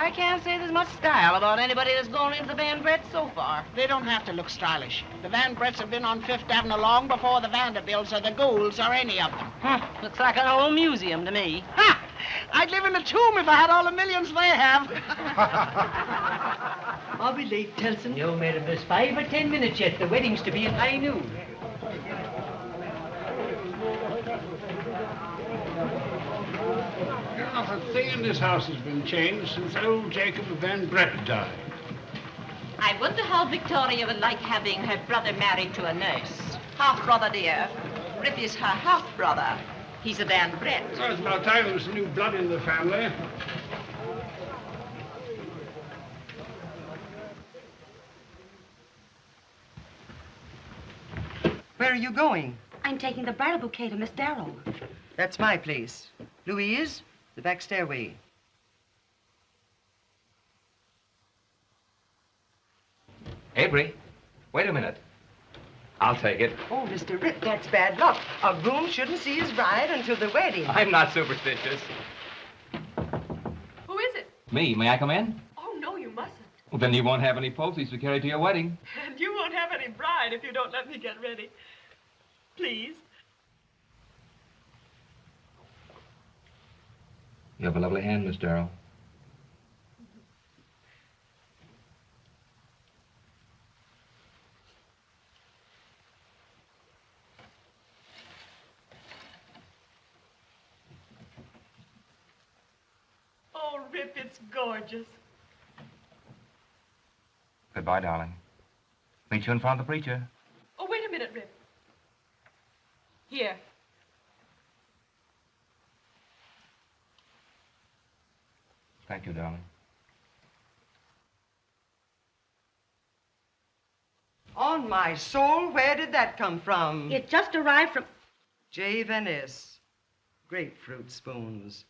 I can't say there's much style about anybody that's gone into the Van Brett so far. They don't have to look stylish. The Van Bretts have been on Fifth Avenue long before the Vanderbilts or the Goulds or any of them. Looks like an old museum to me. Ha! I'd live in a tomb if I had all the millions they have. I'll be late, Telson. No, madam, there's 5 or 10 minutes yet. The wedding's to be at high noon. Not a thing in this house has been changed since old Jacob Van Brett died. I wonder how Victoria would like having her brother married to a nurse. Half-brother, dear. Rip is her half-brother. He's a Van Brett. Well, it's about time there was some new blood in the family. Where are you going? I'm taking the bridal bouquet to Miss Darrow. That's my place. Louise, the back stairway. Avery, wait a minute. I'll take it. Oh, Mr. Rip, that's bad luck. A groom shouldn't see his bride until the wedding. I'm not superstitious. Who is it? Me, may I come in? Oh, no, you mustn't. Well, then you won't have any posies to carry to your wedding. And you won't have any bride if you don't let me get ready. Please. You have a lovely hand, Miss Darrow. Oh, Rip, it's gorgeous. Goodbye, darling. Meet you in front of the preacher. Oh, wait a minute, Rip. Here. Thank you, darling. On my soul, where did that come from? It just arrived from... J. Venice. Grapefruit spoons.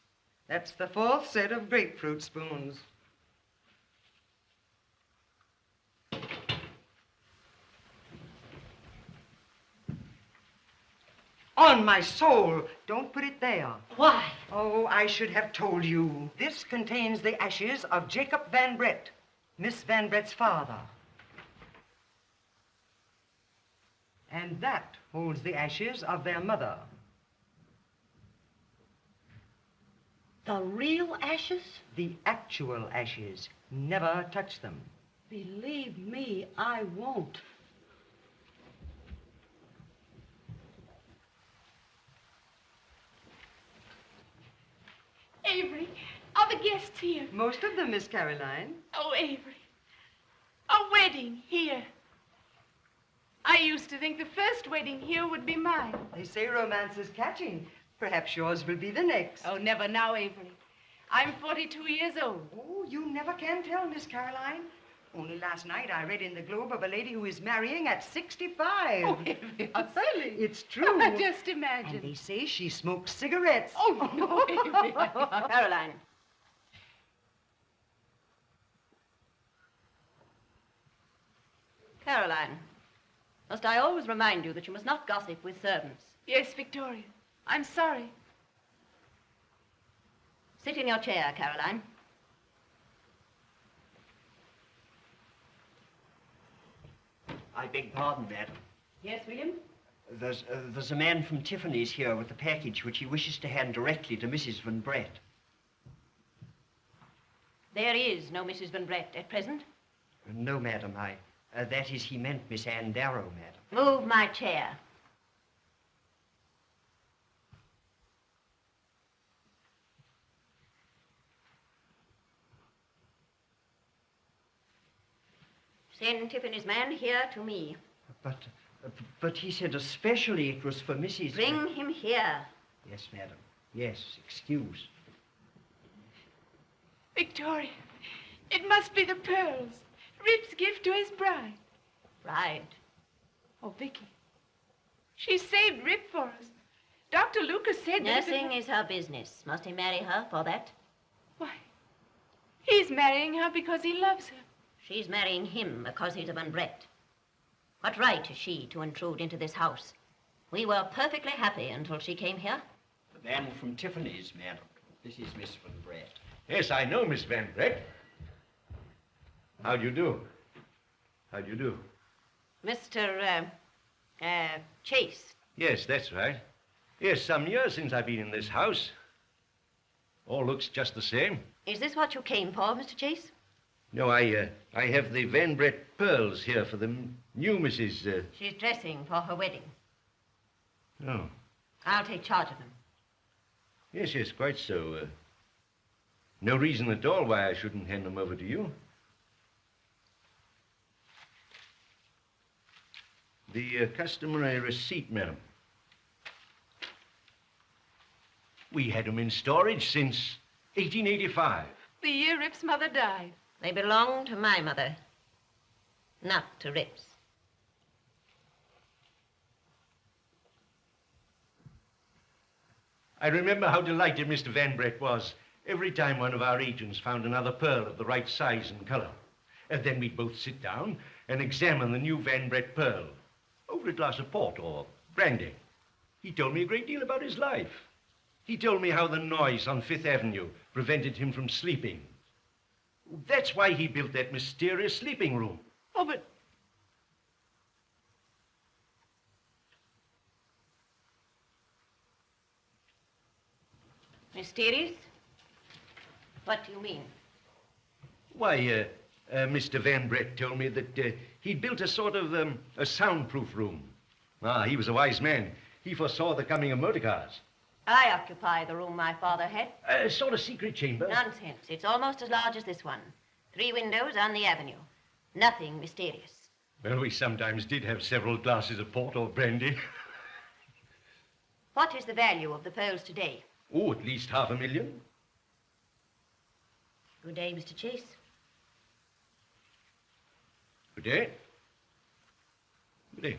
That's the 4th set of grapefruit spoons. On my soul, don't put it there. Why? Oh, I should have told you. This contains the ashes of Jacob Van Brett, Miss Van Brett's father. And that holds the ashes of their mother. The real ashes? The actual ashes. Never touch them. Believe me, I won't. Avery, are the guests here? Most of them, Miss Caroline. Oh, Avery. A wedding here. I used to think the first wedding here would be mine. They say romance is catching. Perhaps yours will be the next. Oh, never now, Avery. I'm 42 years old. Oh, you never can tell, Miss Caroline. Only last night I read in the Globe of a lady who is marrying at 65. Oh, Avery, how silly. It's true. Just imagine. And they say she smokes cigarettes. Oh, no, Avery. Caroline. Caroline, must I always remind you that you must not gossip with servants? Yes, Victoria. I'm sorry. Sit in your chair, Caroline. I beg pardon, madam. Yes, William? There's a man from Tiffany's here with a package which he wishes to hand directly to Mrs. Van Brett. There is no Mrs. Van Brett at present. No, madam. That is, he meant Miss Ann Darrow, madam. Move my chair. Send Tiffany's man here to me. But he said especially it was for Mrs. Bring him here. Yes, madam. Yes, excuse. Victoria, it must be the pearls. Rip's gift to his bride. Bride? Oh, Vicky. She saved Rip for us. Dr. Lucas said that... Nursing is her business. Must he marry her for that? Why, he's marrying her because he loves her. She's marrying him because he's a Van Brett. What right is she to intrude into this house? We were perfectly happy until she came here. The man from Tiffany's, madam. This is Miss Van Brett. Yes, I know Miss Van Brett. How do you do? How do you do? Mr. Chase. Yes, that's right. Yes, some years since I've been in this house. All looks just the same. Is this what you came for, Mr. Chase? No, I have the Van Brett pearls here for the new Mrs. She's dressing for her wedding. Oh. I'll take charge of them. Yes, yes, quite so. No reason at all why I shouldn't hand them over to you. The customary receipt, madam. We had them in storage since 1885. The year Rip's mother died. They belong to my mother, not to Rip's. I remember how delighted Mr. Van Brett was every time one of our agents found another pearl of the right size and color. And then we'd both sit down and examine the new Van Brett pearl over a glass of port or brandy. He told me a great deal about his life. He told me how the noise on Fifth Avenue prevented him from sleeping. That's why he built that mysterious sleeping room. Oh, but... Mysterious? What do you mean? Why, Mr. Van Brett told me that he'd built a sort of a soundproof room. Ah, he was a wise man. He foresaw the coming of motor cars. I occupy the room my father had. A sort of secret chamber. Nonsense. It's almost as large as this one. 3 windows on the avenue. Nothing mysterious. Well, we sometimes did have several glasses of port or brandy. What is the value of the pearls today? Oh, at least $500,000. Good day, Mr. Chase. Good day. Good day.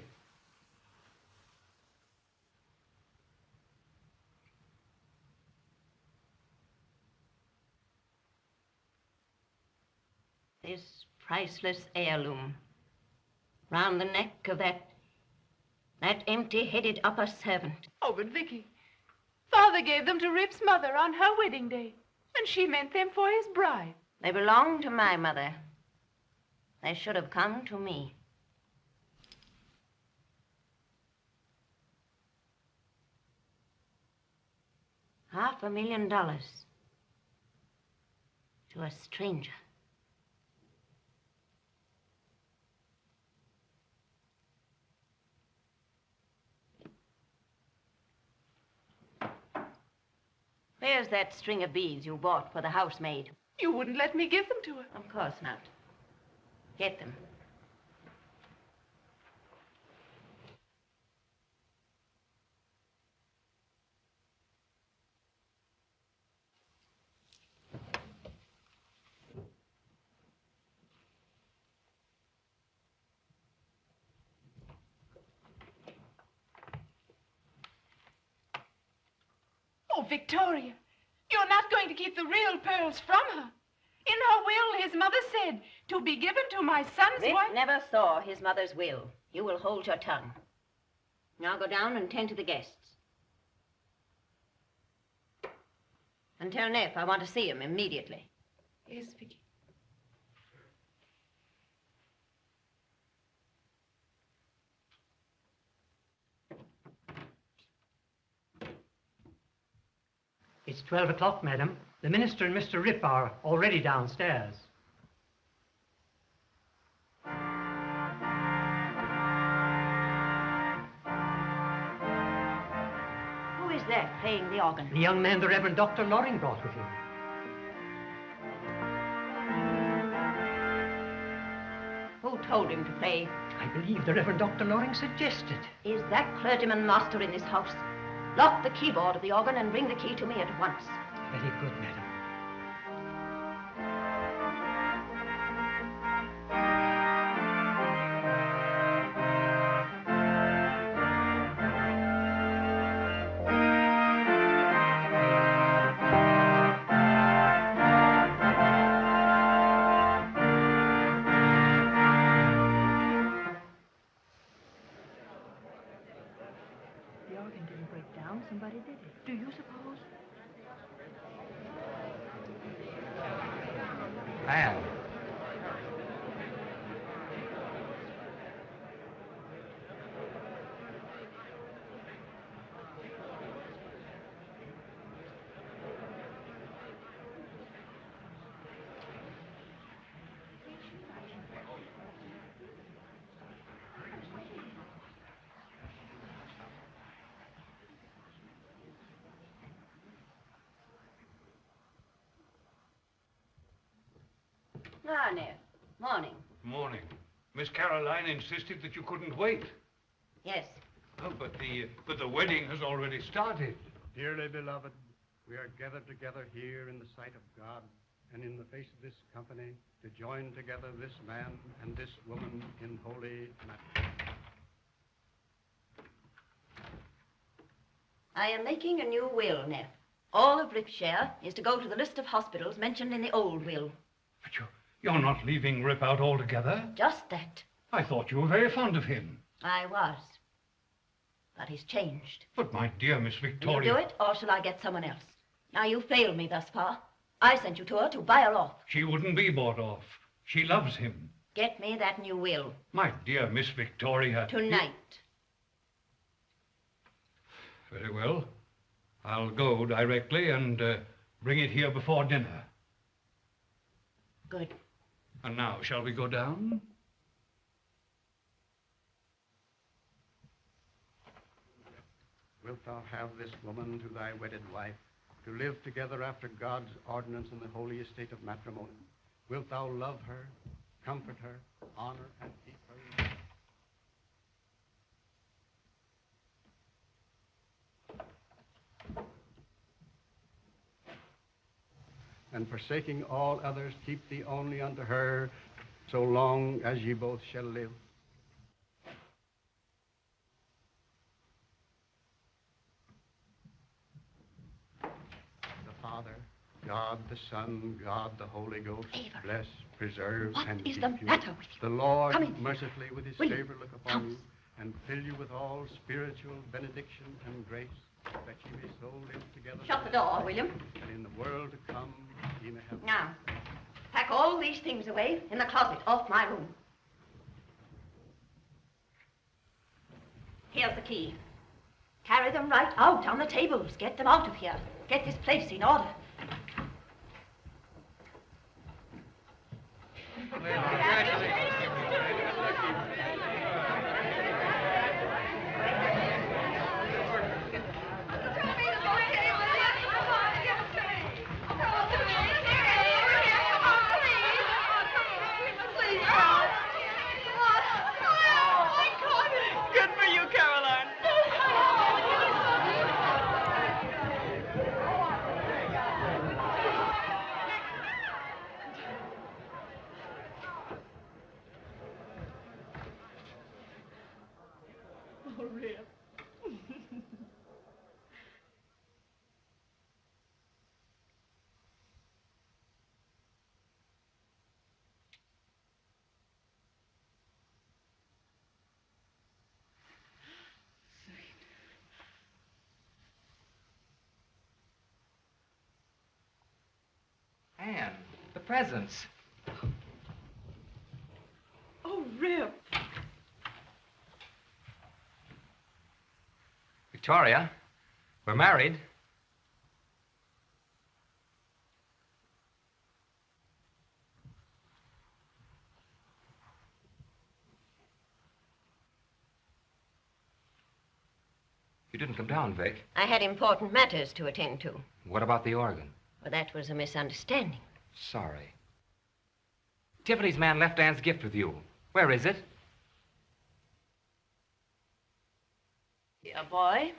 This priceless heirloom round the neck of that empty-headed upper servant. Oh, but Vicky, Father gave them to Rip's mother on her wedding day, and she meant them for his bride. They belong to my mother. They should have come to me. $500,000 to a stranger. Where's that string of beads you bought for the housemaid? You wouldn't let me give them to her. Of course not. Get them. Oh, Victoria, you're not going to keep the real pearls from her. In her will, his mother said, to be given to my son's Rip wife. never saw his mother's will. You will hold your tongue. Now go down and tend to the guests. And tell Neff I want to see him immediately. Yes, Vicky. It's 12 o'clock, madam. The minister and Mr. Rip are already downstairs. Who is that playing the organ? The young man the Reverend Dr. Loring brought with him. Who told him to play? I believe the Reverend Dr. Loring suggested. Is that clergyman master in this house? Lock the keyboard of the organ and bring the key to me at once. Very good, madam. The organ didn't break down. Somebody did it. Do you suppose? Ah, Neff. Morning. Morning. Miss Caroline insisted that you couldn't wait. Yes. Oh, but the wedding has already started. Dearly beloved, we are gathered together here in the sight of God and in the face of this company to join together this man and this woman in holy matrimony. I am making a new will, Neff. All of Rip's share is to go to the list of hospitals mentioned in the old will. But you're not leaving Rip out altogether. Just that. I thought you were very fond of him. I was. But he's changed. But my dear Miss Will Victoria... you do it, or shall I get someone else? Now, you failed me thus far. I sent you to her to buy her off. She wouldn't be bought off. She loves him. Get me that new will. My dear Miss Victoria... Tonight. Very well. I'll go directly and bring it here before dinner. Good. And now, shall we go down? Wilt thou have this woman to thy wedded wife, to live together after God's ordinance in the holy estate of matrimony? Wilt thou love her, comfort her, honor and keep her? And forsaking all others, keep thee only unto her, so long as ye both shall live. The Father, God the Son, God the Holy Ghost, bless, preserve, and keep you. What is the matter with you? The Lord Come in. mercifully with his William, favor look upon you, and fill you with all spiritual benediction and grace, that ye may so live together. Shut the door, William. And in the world to come, ye may have... Now, pack all these things away in the closet off my room. Here's the key. Carry them right out on the tables. Get them out of here. Get this place in order. Good for you, Caroline. Oh, Rip. Anne, the presents. Oh, Rip. Victoria, we're married. You didn't come down, Vic. I had important matters to attend to. What about the organ? Well, that was a misunderstanding. Sorry. Tiffany's man left Anne's gift with you. Where is it? Dear boy,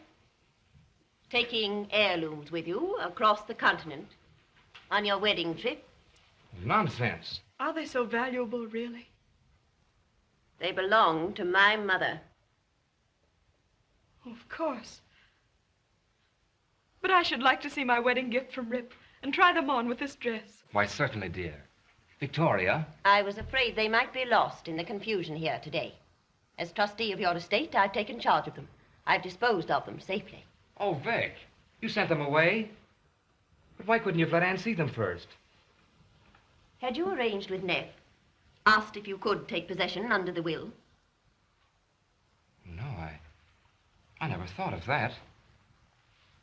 taking heirlooms with you across the continent on your wedding trip. Nonsense. Are they so valuable, really? They belong to my mother. Oh, of course. But I should like to see my wedding gift from Rip and try them on with this dress. Why, certainly, dear. Victoria. I was afraid they might be lost in the confusion here today. As trustee of your estate, I've taken charge of them. I've disposed of them safely. Oh, Vic, you sent them away? But why couldn't you have let Anne see them first? Had you arranged with Neff? Asked if you could take possession under the will? No, I never thought of that.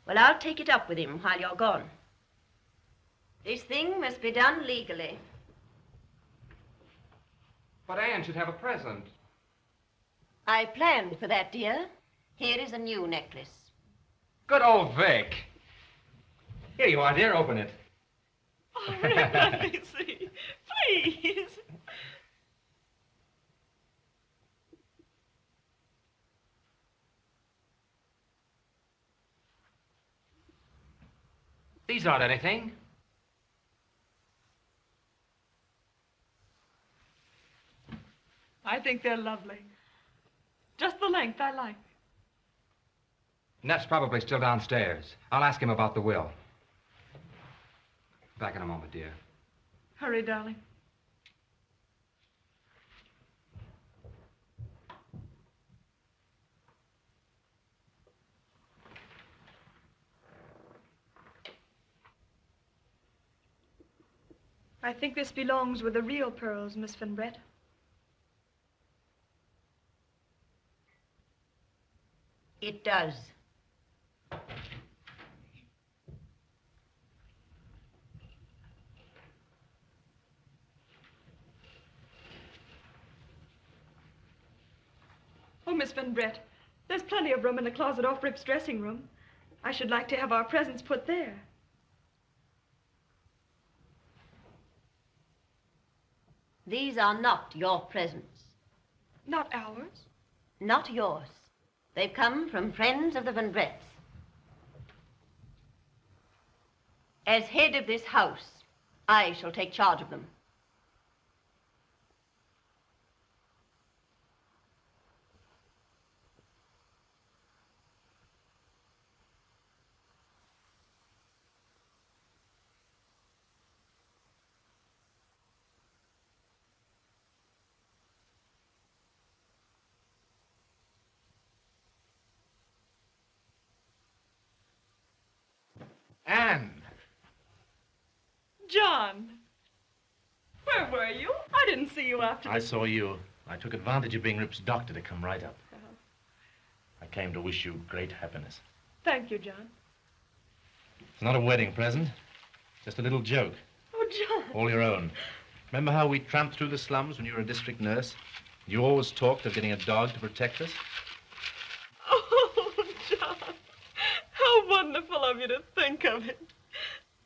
Well, I'll take it up with him while you're gone. This thing must be done legally. But Anne should have a present. I planned for that, dear. Here is a new necklace. Good old Vic. Here you are, dear. Open it. Oh, Rip, let me see. Please. These aren't anything. I think they're lovely. Just the length I like. Neff's probably still downstairs. I'll ask him about the will. Back in a moment, dear. Hurry, darling. I think this belongs with the real pearls, Miss Van Brett. It does. Oh, Miss Van Brett, there's plenty of room in the closet off Rip's dressing room. I should like to have our presents put there. These are not your presents. Not ours? Not yours. They've come from friends of the Van Bretts. As head of this house, I shall take charge of them. Anne! John! Where were you? I didn't see you after... I saw you. I took advantage of being Rip's doctor to come right up. I came to wish you great happiness. Thank you, John. It's not a wedding present, just a little joke. Oh, John. All your own. Remember how we tramped through the slums when you were a district nurse? You always talked of getting a dog to protect us. Oh, John. How wonderful of you to think of it.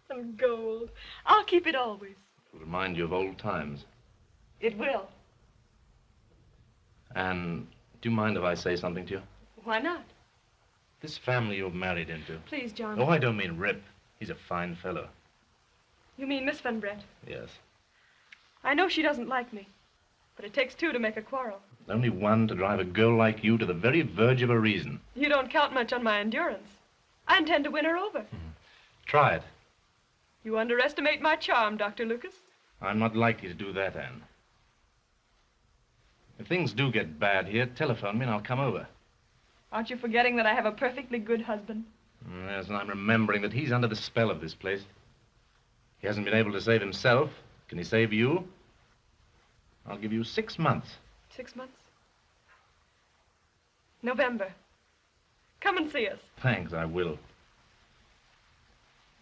And gold. I'll keep it always. It'll remind you of old times. It will. And do you mind if I say something to you? Why not? This family you've married into. Please, John. Oh, I don't mean Rip. He's a fine fellow. You mean Miss Van Brett? Yes. I know she doesn't like me, but it takes two to make a quarrel. Only one to drive a girl like you to the very verge of a reason. You don't count much on my endurance. I intend to win her over. Try it. You underestimate my charm, Dr. Lucas. I'm not likely to do that, Anne. If things do get bad here, telephone me and I'll come over. Aren't you forgetting that I have a perfectly good husband? Yes, and I'm remembering that he's under the spell of this place. He hasn't been able to save himself. Can he save you? I'll give you 6 months. 6 months? November. Come and see us. Thanks, I will.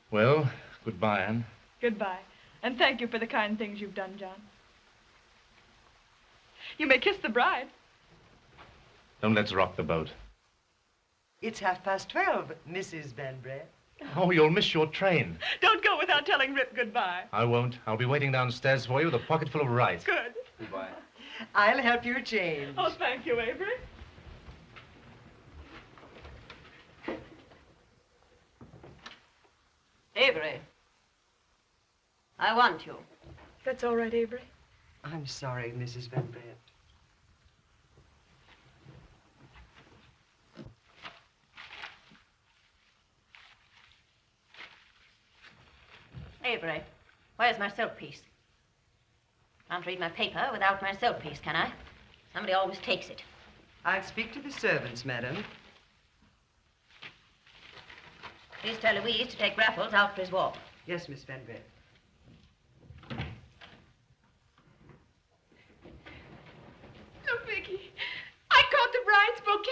Well, goodbye, Anne. Goodbye. And thank you for the kind things you've done, John. You may kiss the bride. Don't let's rock the boat. It's 12:30, Mrs. Van Brett. Oh, you'll miss your train. Don't go without telling Rip goodbye. I won't. I'll be waiting downstairs for you with a pocket full of rice. Good. Goodbye. I'll help you change. Oh, thank you, Avery. Avery. I want you. That's all right, Avery. I'm sorry, Mrs. Van Brett. Avery, where's my silk piece? Can't read my paper without my silk piece, can I? Somebody always takes it. I'll speak to the servants, madam. Please tell Louise to take Raffles out for his walk. Yes, Miss Van Brett. Look, Vicky. I caught the bride's bouquet.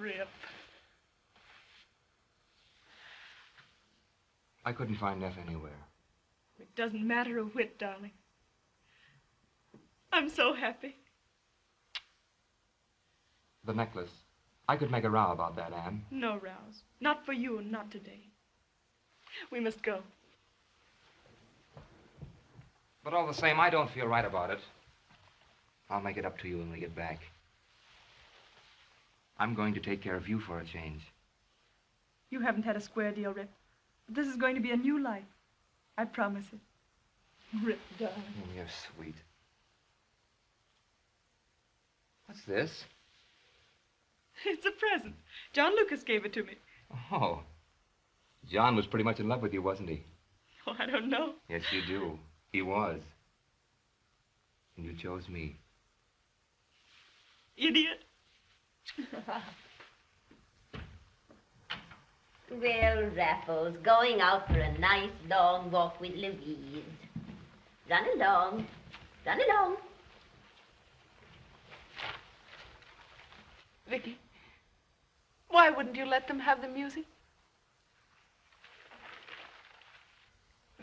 Rip. I couldn't find Neff anywhere. It doesn't matter a whit, darling. I'm so happy. The necklace. I could make a row about that, Anne. No rows. Not for you and not today. We must go. But all the same, I don't feel right about it. I'll make it up to you when we get back. I'm going to take care of you for a change. You haven't had a square deal, Rip. But this is going to be a new life. I promise it. Rip, darling. Oh, you're sweet. What's this? It's a present. John Lucas gave it to me. Oh. John was pretty much in love with you, wasn't he? Oh, I don't know. Yes, you do. He was. And you chose me. Idiot. Well, Raffles, going out for a nice long walk with Louise. Run along. Run along. Vicky, why wouldn't you let them have the music?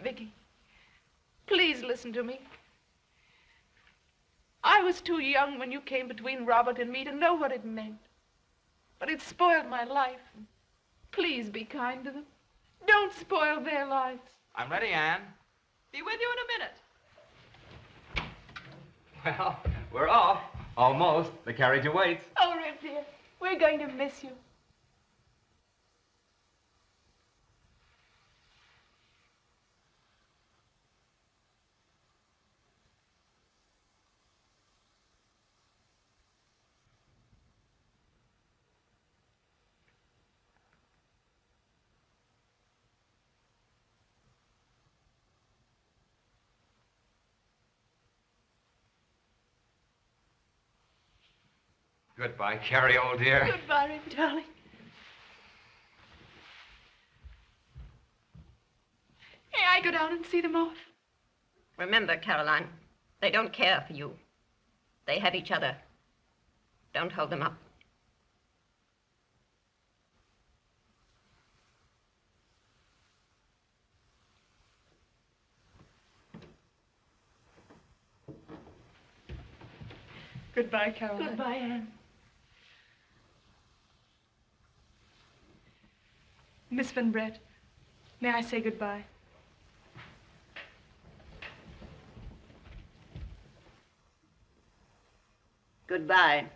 Vicky, please listen to me. I was too young when you came between Robert and me to know what it meant. But it spoiled my life. Please be kind to them. Don't spoil their lives. I'm ready, Anne. Be with you in a minute. Well, we're off. Almost. The carriage awaits. Oh, Rip, dear, we're going to miss you. Goodbye, Carrie, old dear. Goodbye, Rip, darling. May I go down and see them off? Remember, Caroline, they don't care for you. They have each other. Don't hold them up. Goodbye, Caroline. Goodbye, Anne. Miss Van Brett, may I say goodbye? Goodbye.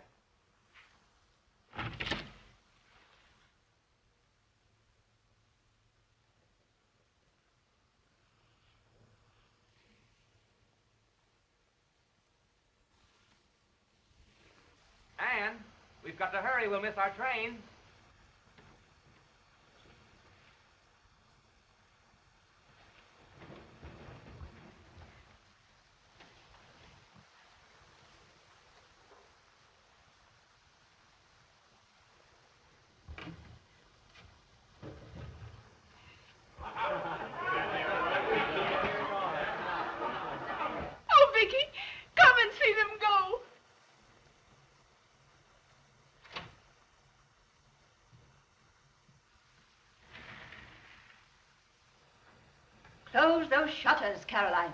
Anne, we've got to hurry. We'll miss our train. Oh, Vicky, come and see them go. Close those shutters, Caroline.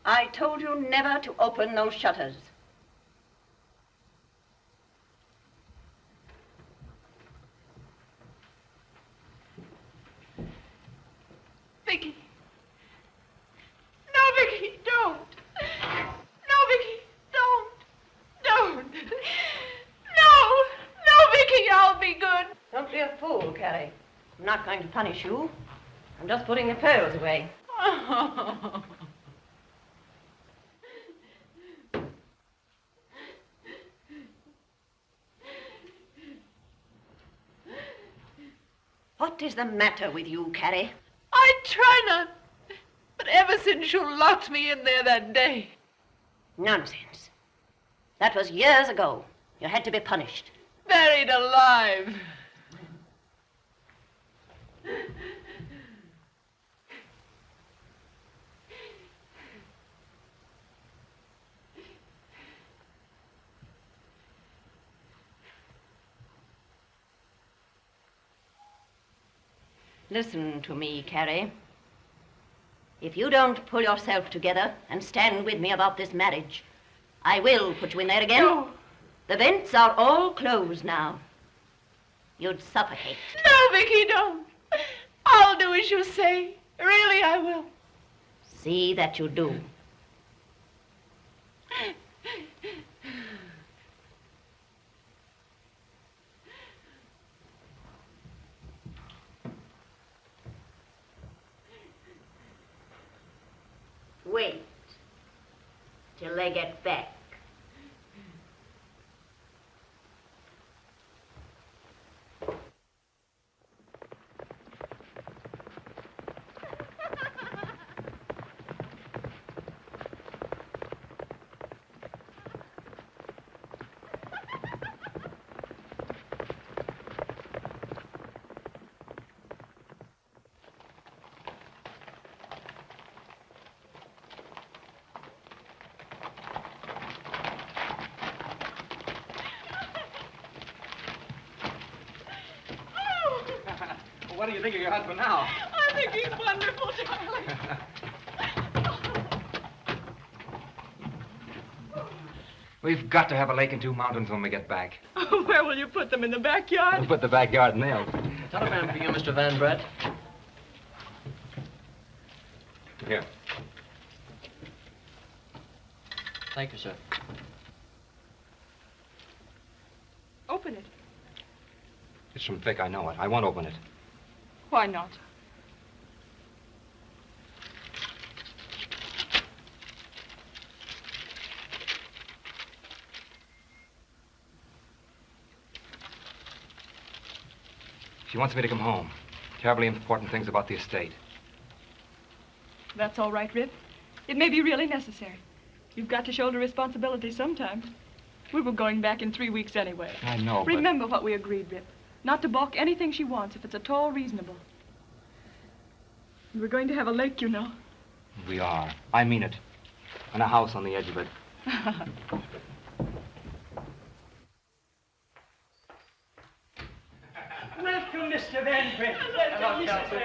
I told you never to open those shutters. Vicky. No, Vicky, don't. No, Vicky, don't. Don't. No, Vicky, I'll be good. Don't be a fool, Carrie. I'm not going to punish you. I'm just putting the pearls away. What is the matter with you, Carrie? I try not. But ever since you locked me in there that day. Nonsense. That was years ago. You had to be punished. Buried alive. Listen to me, Carrie. If you don't pull yourself together and stand with me about this marriage, I will put you in there again. No. The vents are all closed now. You'd suffocate. No, Vicky, don't. I'll do as you say. Really, I will. See that you do. Wait till they get back. What do you think of your husband now? I think he's wonderful, darling. We've got to have a lake and 2 mountains when we get back. Where will you put them? In the backyard? We'll put the backyard nailed. Telegram for you, Mr. Van Brett. Here. Thank you, sir. Open it. It's from Vic, I know it. I won't open it. Why not? She wants me to come home. Terribly important things about the estate. That's all right, Rip. It may be really necessary. You've got to shoulder responsibility sometime. We were going back in 3 weeks anyway. I know, Remember what we agreed, Rip. Not to balk anything she wants if it's at all reasonable. And we're going to have a lake, you know. We are. I mean it. And a house on the edge of it. Welcome, Mr. Van Brett. Hello, Kelsey.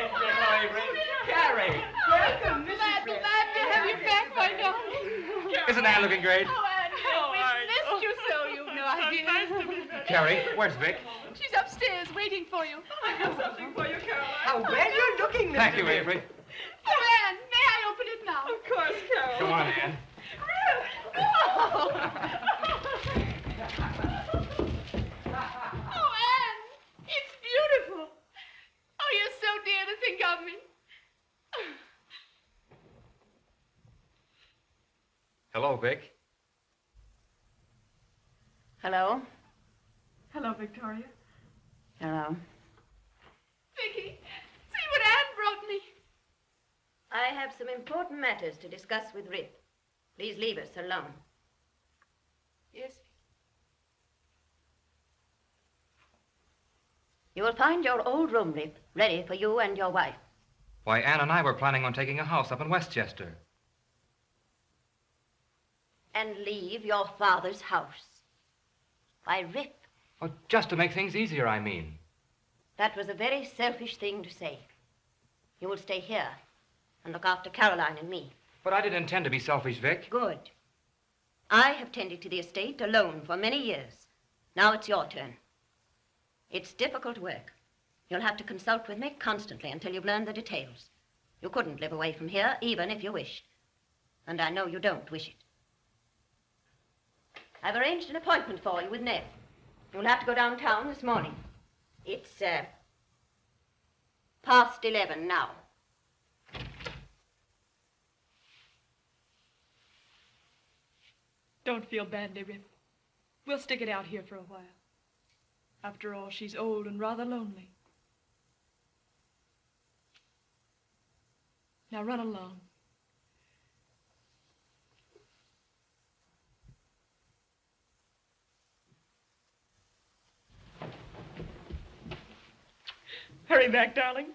Carrie. Welcome, Mrs. Brett. Glad to have you back, my darling. Isn't Anne looking great? Oh, Anne, we've missed you so, you've no idea. Nice to be back. Carrie, where's Vic? She's upstairs waiting for you. I have something for you, Caroline. How well you're looking, Mr. Thank you, Brett. Avery. Oh, Anne, may I open it now? Of course, Carol. Come on, Anne. Oh, Anne, it's beautiful. Oh, you're so dear to think of me. Hello, Vic. Hello? Hello, Victoria. Hello. Vicky, see what Anne brought me. I have some important matters to discuss with Rip. Please leave us alone. Yes. You will find your old room, Rip, ready for you and your wife. Why, Anne and I were planning on taking a house up in Westchester. And leave your father's house. Why, Rip, Oh, just to make things easier, I mean. that was a very selfish thing to say. You will stay here and look after Caroline and me. But I didn't intend to be selfish, Vic. Good. I have tended to the estate alone for many years. Now it's your turn. It's difficult work. You'll have to consult with me constantly until you've learned the details. You couldn't live away from here, even if you wished. And I know you don't wish it. I've arranged an appointment for you with Ned. You'll have to go downtown this morning. It's, past 11 now. Don't feel badly, Rip. We'll stick it out here for a while. After all, she's old and rather lonely. Now run along. Hurry back, darling.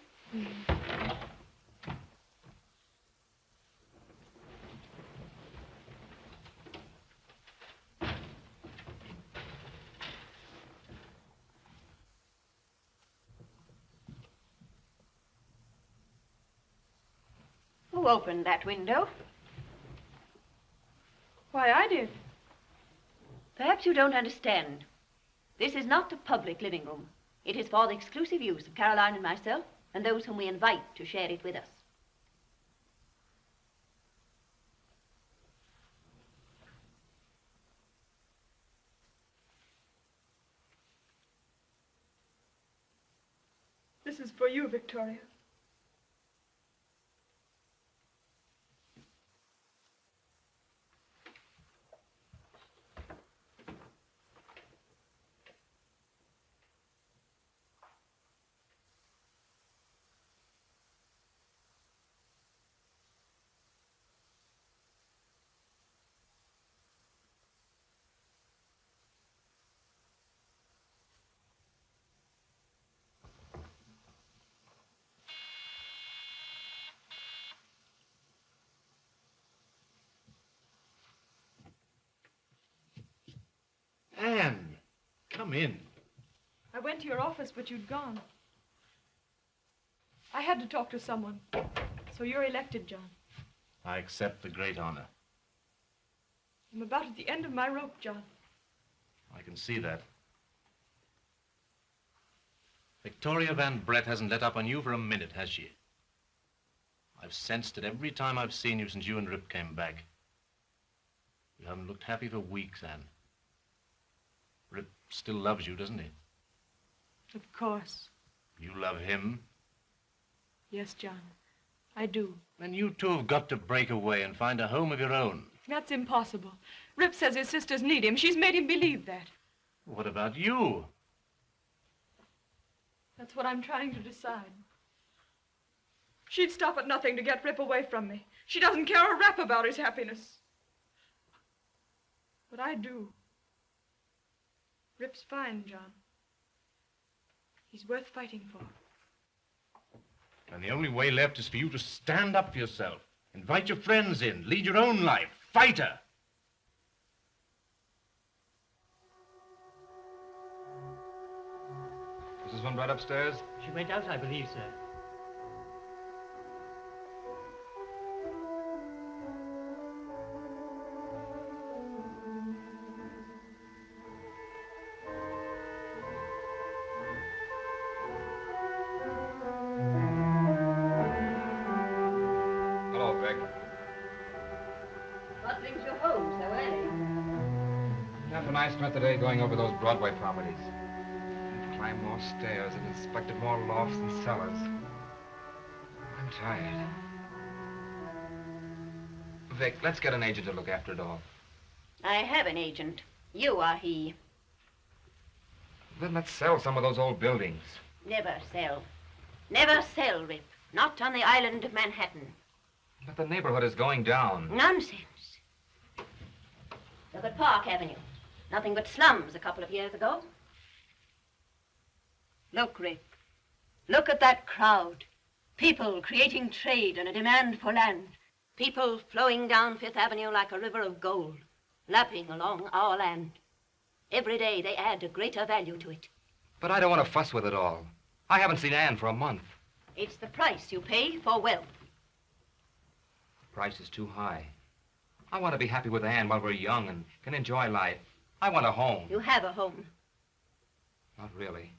Who opened that window? Why, I did. Perhaps you don't understand. This is not a public living room. It is for the exclusive use of Caroline and myself and those whom we invite to share it with us. This is for you, Victoria. Anne, come in. I went to your office, but you'd gone. I had to talk to someone. So you're elected, John. I accept the great honor. I'm about at the end of my rope, John. I can see that. Victoria Van Brett hasn't let up on you for a minute, has she? I've sensed it every time I've seen you since you and Rip came back. You haven't looked happy for weeks, Anne. Rip still loves you, doesn't he? Of course. You love him. Yes, John. I do. Then you two have got to break away and find a home of your own. That's impossible. Rip says his sisters need him. She's made him believe that. What about you? That's what I'm trying to decide. She'd stop at nothing to get Rip away from me. She doesn't care a rap about his happiness. But I do. Rip's fine, John. He's worth fighting for. And the only way left is for you to stand up for yourself. Invite your friends in. Lead your own life. Fight her. Mrs. Van Brett upstairs? She went out, I believe, sir. Hello, Vic. What brings you home so early? Half a night spent the day going over those Broadway properties. Climbed more stairs and inspected more lofts and cellars. I'm tired. Vic, let's get an agent to look after it all. I have an agent. You are he. Then let's sell some of those old buildings. Never sell. Never sell, Rip. Not on the island of Manhattan. But the neighborhood is going down. Nonsense. Look at Park Avenue. Nothing but slums a couple of years ago. Look, Rip. Look at that crowd. People creating trade and a demand for land. People flowing down Fifth Avenue like a river of gold, lapping along our land. Every day they add a greater value to it. But I don't want to fuss with it all. I haven't seen Anne for a month. It's the price you pay for wealth. The price is too high. I want to be happy with Anne while we're young and can enjoy life. I want a home. You have a home. Not really.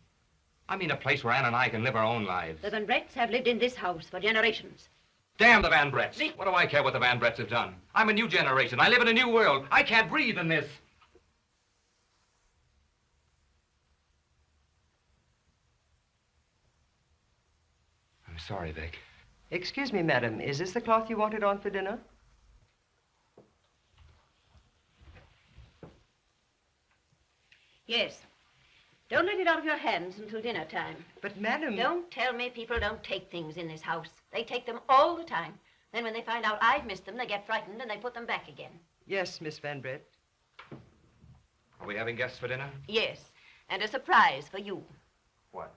I mean a place where Anne and I can live our own lives. The Van Bretts have lived in this house for generations. Damn the Van Bretts. What do I care what the Van Bretts have done? I'm a new generation. I live in a new world. I can't breathe in this. I'm sorry, Vic. Excuse me, madam. Is this the cloth you wanted on for dinner? Yes. Don't let it out of your hands until dinner time. But, madam... Don't tell me people don't take things in this house. They take them all the time. Then when they find out I've missed them, they get frightened and they put them back again. Yes, Miss Van Brett. Are we having guests for dinner? Yes, and a surprise for you. What?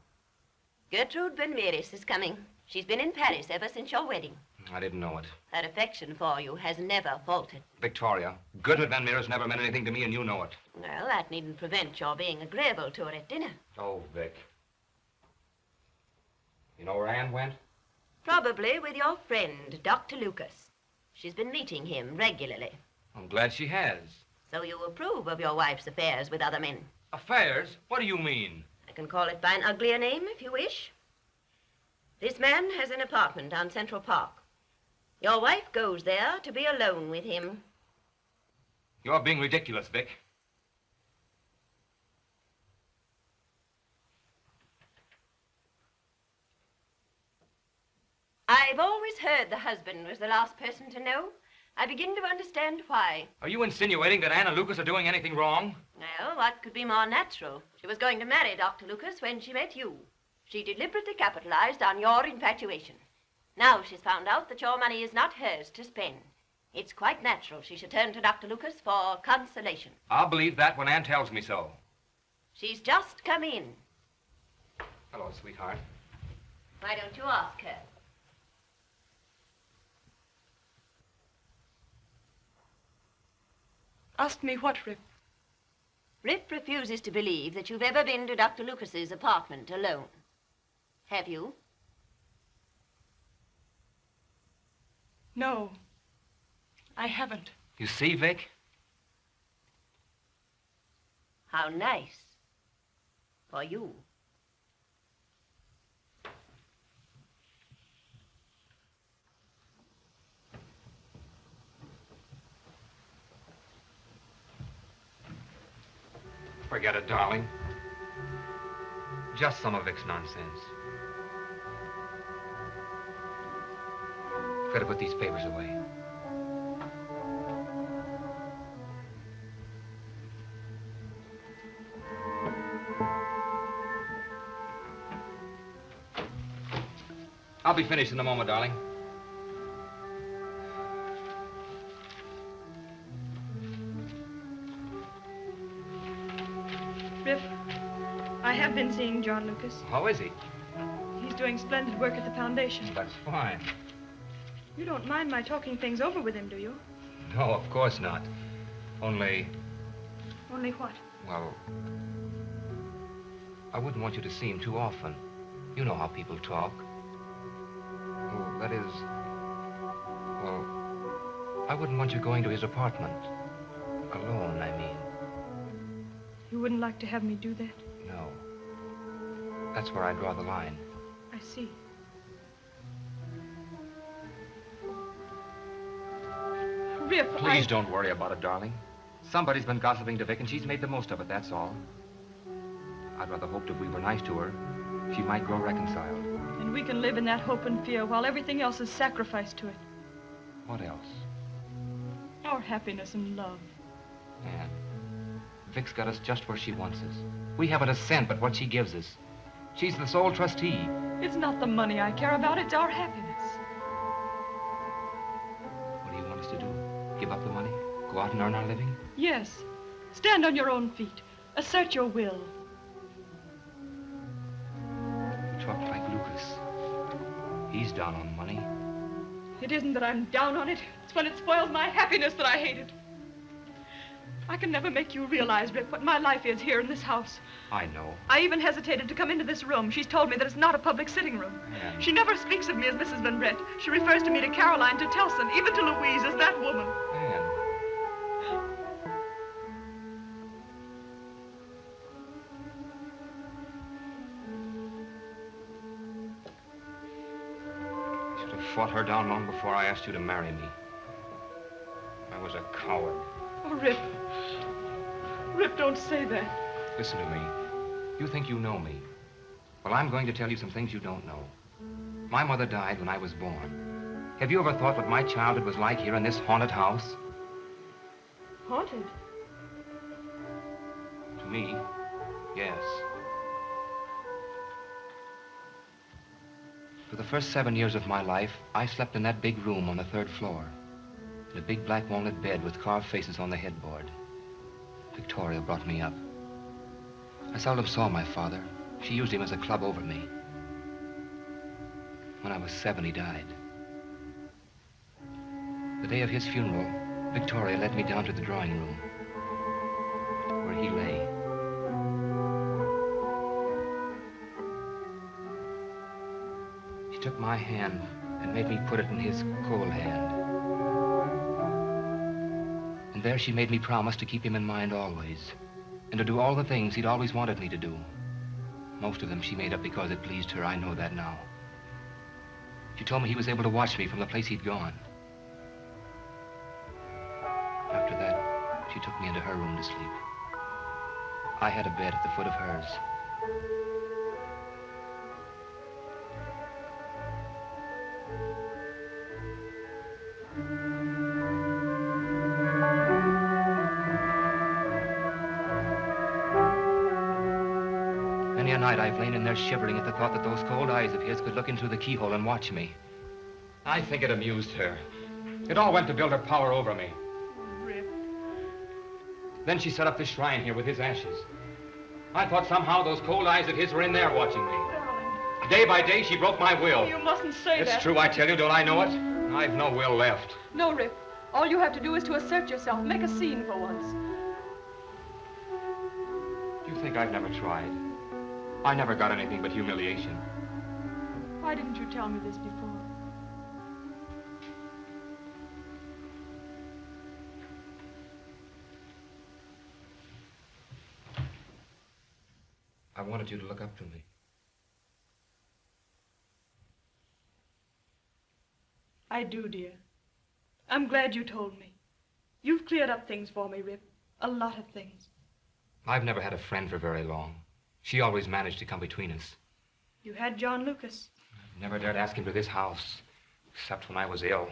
Gertrude Benveris is coming. She's been in Paris ever since your wedding. I didn't know it. Her affection for you has never faltered. Victoria, Gertrude Van Meer's never meant anything to me, and you know it. Well, that needn't prevent your being agreeable to her at dinner. Oh, Vic. You know where Anne went? Probably with your friend, Dr. Lucas. She's been meeting him regularly. I'm glad she has. So you approve of your wife's affairs with other men? Affairs? What do you mean? I can call it by an uglier name if you wish. This man has an apartment on Central Park. Your wife goes there to be alone with him. You're being ridiculous, Vic. I've always heard the husband was the last person to know. I begin to understand why. Are you insinuating that Anne and Lucas are doing anything wrong? Well, what could be more natural? She was going to marry Dr. Lucas when she met you. She deliberately capitalized on your infatuation. Now she's found out that your money is not hers to spend. It's quite natural she should turn to Dr. Lucas for consolation. I'll believe that when Anne tells me so. She's just come in. Hello, sweetheart. Why don't you ask her? Ask me what, Rip? Rip refuses to believe that you've ever been to Dr. Lucas's apartment alone. Have you? No, I haven't. You see, Vic? How nice. For you. Forget it, darling. Just some of Vic's nonsense. Gotta put these papers away. I'll be finished in a moment, darling. Rip, I have been seeing John Lucas. How is he? He's doing splendid work at the foundation. That's fine. You don't mind my talking things over with him, do you? No, of course not. Only, Only what? well, I wouldn't want you to see him too often. You know how people talk. Oh, that is, well, I wouldn't want you going to his apartment. Alone, I mean. You wouldn't like to have me do that? No. That's where I draw the line. I see. Rip, Please don't worry about it, darling. Somebody's been gossiping to Vic, and she's made the most of it, that's all. I'd rather hope that if we were nice to her, she might grow reconciled. And we can live in that hope and fear while everything else is sacrificed to it. What else? Our happiness and love. Anne, Vic's got us just where she wants us. We haven't a cent but what she gives us. She's the sole trustee. It's not the money I care about, it's our happiness. What do you want us to do? Give up the money? Go out and earn our living? Yes. Stand on your own feet. Assert your will. You talk like Lucas. He's down on money. It isn't that I'm down on it. It's when it spoils my happiness that I hate it. I can never make you realize, Rip, what my life is here in this house. I know. I even hesitated to come into this room. She's told me that it's not a public sitting room. Anne. She never speaks of me as Mrs. Van Brett. She refers to me to Caroline, to Telson, even to Louise as that woman. Anne. I should have fought her down long before I asked you to marry me. I was a coward. Oh, Rip. Rip, don't say that. Listen to me. You think you know me. Well, I'm going to tell you some things you don't know. My mother died when I was born. Have you ever thought what my childhood was like here in this haunted house? Haunted? To me, yes. For the first 7 years of my life, I slept in that big room on the 3rd floor, in a big black walnut bed with carved faces on the headboard. Victoria brought me up. I seldom saw my father. She used him as a club over me. When I was 7, he died. The day of his funeral, Victoria led me down to the drawing room, where he lay. She took my hand and made me put it in his cold hand. And there she made me promise to keep him in mind always, and to do all the things he'd always wanted me to do. Most of them she made up because it pleased her. I know that now. She told me he was able to watch me from the place he'd gone. After that, she took me into her room to sleep. I had a bed at the foot of hers. Many a night I've lain in there shivering at the thought that those cold eyes of his could look in through the keyhole and watch me. I think it amused her. It all went to build her power over me. Rip. Then she set up this shrine here with his ashes. I thought somehow those cold eyes of his were in there watching me. Darling. Day by day, she broke my will. Oh, you mustn't say that. It's true, I tell you. Don't I know it? I've no will left. No, Rip. All you have to do is to assert yourself. Make a scene for once. Do you think I've never tried? I never got anything but humiliation. Why didn't you tell me this before? I wanted you to look up to me. I do, dear. I'm glad you told me. You've cleared up things for me, Rip. A lot of things. I've never had a friend for very long. She always managed to come between us. You had John Lucas. I've never dared ask him to this house, except when I was ill.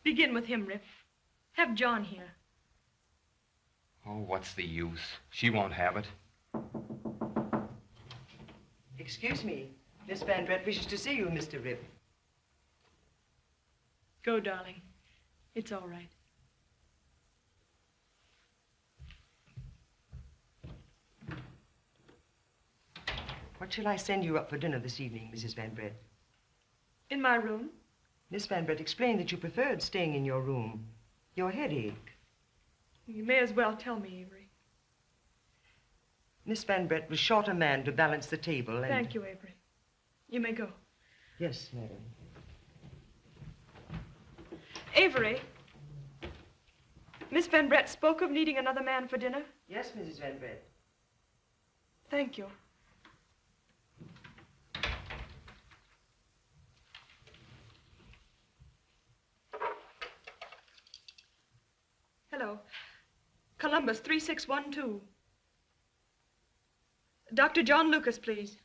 Begin with him, Rip. Have John here. Oh, what's the use? She won't have it. Excuse me. Miss Van Brett wishes to see you, Mr. Rip. Go, darling. It's all right. What shall I send you up for dinner this evening, Mrs. Van Brett? In my room? Miss Van Brett explained that you preferred staying in your room. Your headache. You may as well tell me, Avery. Miss Van Brett was short a man to balance the table and... Thank you, Avery. You may go. Yes, madam. Avery. Miss Van Brett spoke of needing another man for dinner? Yes, Mrs. Van Brett. Thank you. Hello. Columbus, 3612. Dr. John Lucas, please.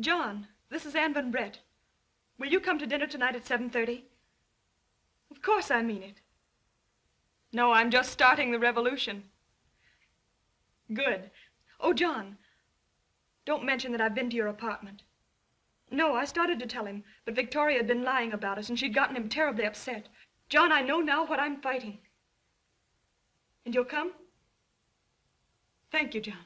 John, this is Anne Van Brett. Will you come to dinner tonight at 7:30? Of course I mean it. No, I'm just starting the revolution. Good. Oh, John, don't mention that I've been to your apartment. No, I started to tell him, but Victoria had been lying about us, and she'd gotten him terribly upset. John, I know now what I'm fighting. And you'll come? Thank you, John.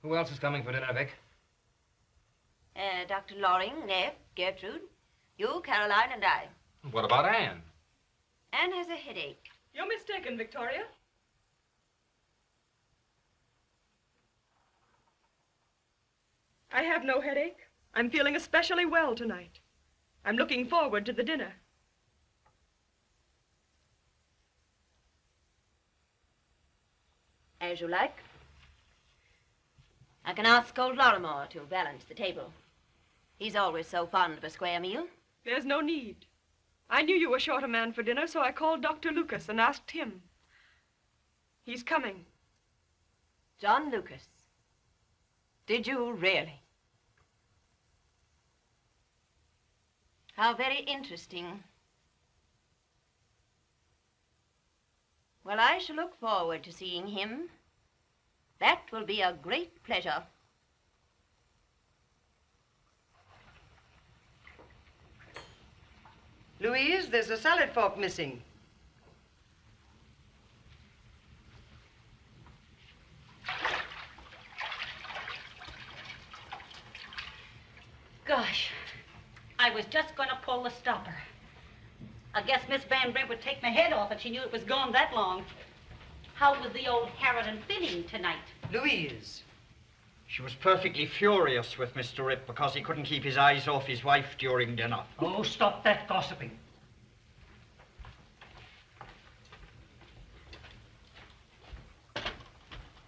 Who else is coming for dinner, Vic? Dr. Loring, Neff, Gertrude, you, Caroline, and I. What about Anne? Anne has a headache. You're mistaken, Victoria. I have no headache. I'm feeling especially well tonight. I'm looking forward to the dinner. As you like. I can ask old Lorimer to balance the table. He's always so fond of a square meal. There's no need. I knew you were short a man for dinner, so I called Dr. Lucas and asked him. He's coming. John Lucas. Did you really? How very interesting. Well, I shall look forward to seeing him. That will be a great pleasure. Louise, there's a salad fork missing. Gosh, I was just going to pull the stopper. I guess Miss Van Brent would take my head off if she knew it was gone that long. How was the old Harridan feeling tonight? Louise. She was perfectly furious with Mr. Rip because he couldn't keep his eyes off his wife during dinner. Oh, stop that gossiping.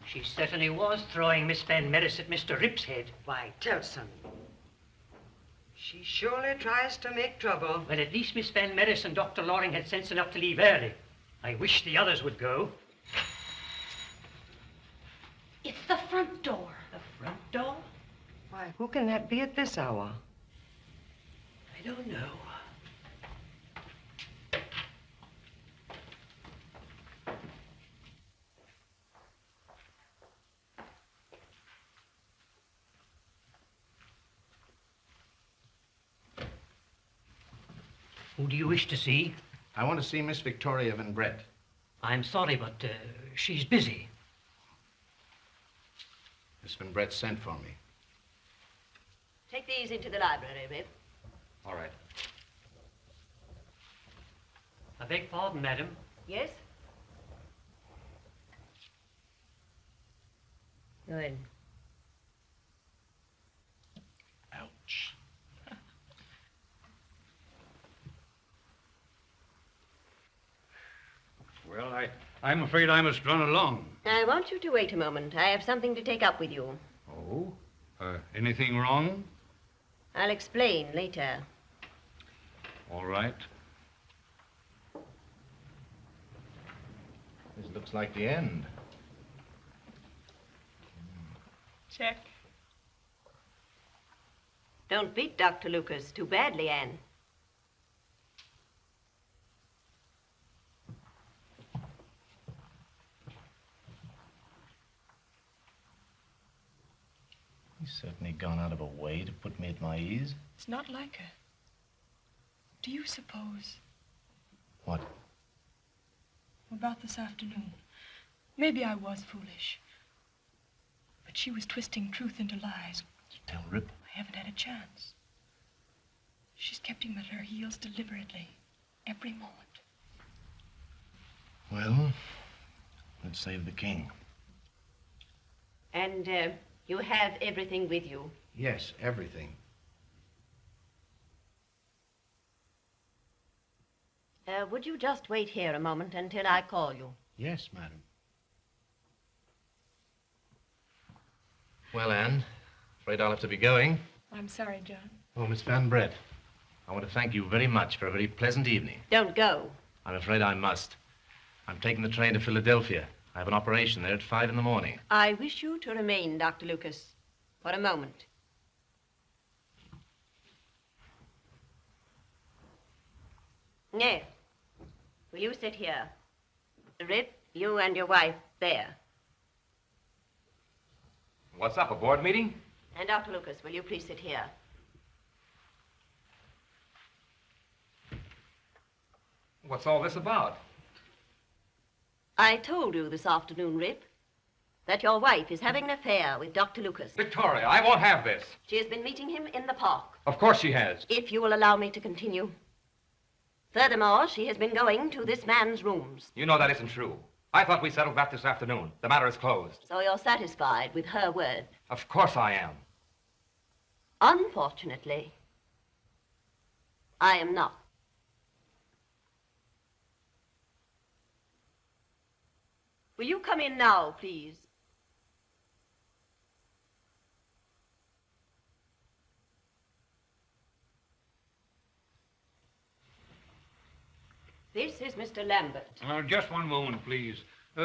She certainly was throwing Miss Van Meris at Mr. Rip's head. Why, Tilson. She surely tries to make trouble. Well, at least Miss Van Meris and Dr. Loring had sense enough to leave early. I wish the others would go. It's the front door. The front door? Why, who can that be at this hour? I don't know. Who do you wish to see? I want to see Miss Victoria Van Brett. I'm sorry, but she's busy. Miss Van Brett sent for me. Take these into the library, Rip. All right. I beg pardon, madam. Yes? Go in. Ouch. Well, I'm afraid I must run along. I want you to wait a moment. I have something to take up with you. Oh? Anything wrong? I'll explain later. All right. This looks like the end. Check. Don't beat Dr. Lucas too badly, Anne. He's certainly gone out of a way to put me at my ease. It's not like her. Do you suppose? What? About this afternoon. Maybe I was foolish. But she was twisting truth into lies. You tell Rip? I haven't had a chance. She's kept him at her heels deliberately, every moment. Well, let's save the king. And, you have everything with you? Yes, everything. Would you just wait here a moment until I call you? Yes, madam. Well, Anne, afraid I'll have to be going. I'm sorry, John. Oh, Miss Van Brett, I want to thank you very much for a very pleasant evening. Don't go. I'm afraid I must. I'm taking the train to Philadelphia. I have an operation there at 5 in the morning. I wish you to remain, Dr. Lucas, for a moment. Yes. Will you sit here? Rip, you and your wife there. What's up, a board meeting? And Dr. Lucas, will you please sit here? What's all this about? I told you this afternoon, Rip, that your wife is having an affair with Dr. Lucas. Victoria, I won't have this. She has been meeting him in the park. Of course she has. If you will allow me to continue. Furthermore, she has been going to this man's rooms. You know that isn't true. I thought we settled that this afternoon. The matter is closed. So you're satisfied with her word? Of course I am. Unfortunately, I am not. Will you come in now, please? This is Mr. Lambert. Just one moment, please.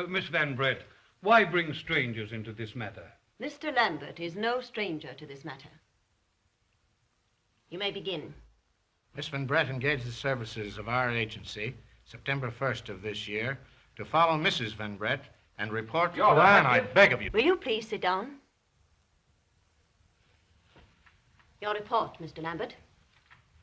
Miss Van Brett, why bring strangers into this matter? Mr. Lambert is no stranger to this matter. You may begin. Miss Van Brett engaged the services of our agency, September 1st of this year, to follow Mrs. Van Brett and report... Your Anne, I beg of you. Will you please sit down? Your report, Mr. Lambert.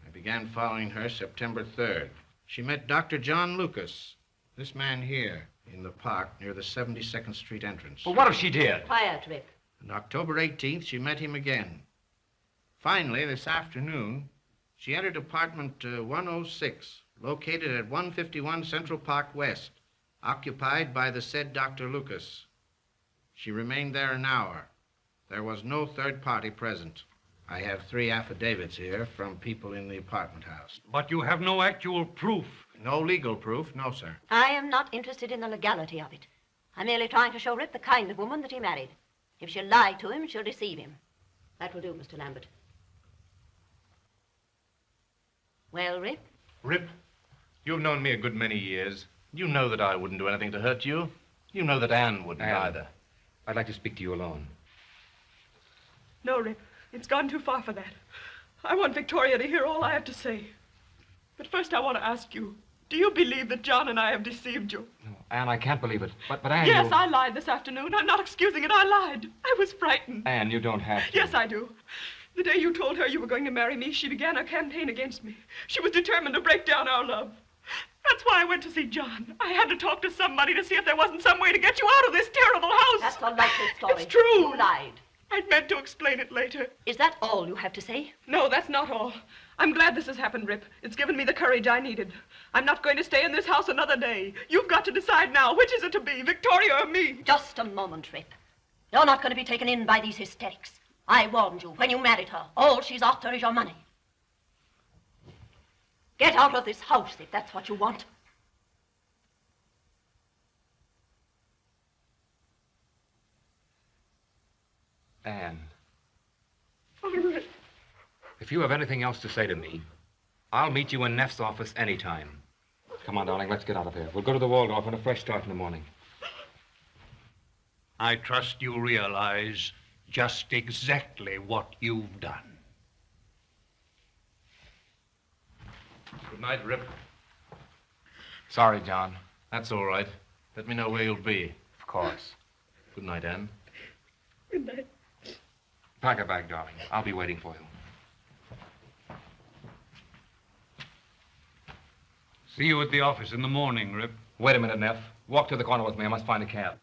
I began following her September 3rd. She met Dr. John Lucas, this man here, in the park near the 72nd Street entrance. Well, what if she did? Quiet, Rip. On October 18th, she met him again. Finally, this afternoon, she entered apartment 106, located at 151 Central Park West, occupied by the said Dr. Lucas. She remained there an hour. There was no third party present. I have 3 affidavits here from people in the apartment house. But you have no actual proof. No legal proof, no, sir. I am not interested in the legality of it. I'm merely trying to show Rip the kind of woman that he married. If she'll lie to him, she'll deceive him. That will do, Mr. Lambert. Well, Rip? Rip, you've known me a good many years. You know that I wouldn't do anything to hurt you. You know that Anne wouldn't either. I'd like to speak to you alone. No, Rip. It's gone too far for that. I want Victoria to hear all I have to say. But first I want to ask you, do you believe that John and I have deceived you? No, Anne, I can't believe it. But Anne, Yes, I lied this afternoon. I'm not excusing it. I lied. I was frightened. Anne, you don't have to. Yes, I do. The day you told her you were going to marry me, she began a campaign against me. She was determined to break down our love. That's why I went to see John. I had to talk to somebody to see if there wasn't some way to get you out of this terrible house. That's a likely story. It's true. You lied. I'd meant to explain it later. Is that all you have to say? No, that's not all. I'm glad this has happened, Rip. It's given me the courage I needed. I'm not going to stay in this house another day. You've got to decide now. Which is it to be, Victoria or me? Just a moment, Rip. You're not going to be taken in by these hysterics. I warned you when you married her. All she's after is your money. Get out of this house if that's what you want. Anne, All right. if you have anything else to say to me, I'll meet you in Neff's office anytime. Come on, darling, let's get out of here. We'll go to the Waldorf and a fresh start in the morning. I trust you realize just exactly what you've done. Good night, Rip. Sorry, John. That's all right. Let me know where you'll be. Of course. Good night, Anne. Good night. Pack a bag, darling. I'll be waiting for you. See you at the office in the morning, Rip. Wait a minute, Neff. Walk to the corner with me. I must find a cab.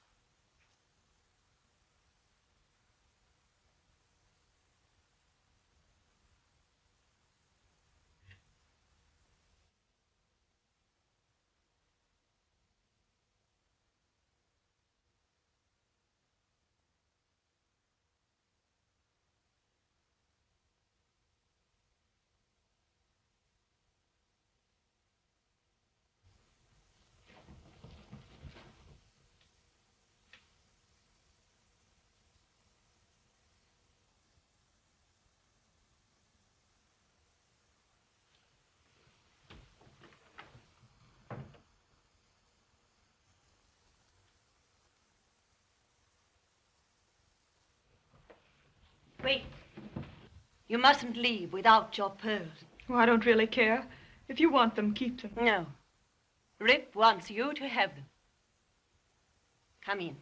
Wait. You mustn't leave without your pearls. Oh, I don't really care. If you want them, keep them. No. Rip wants you to have them. Come in.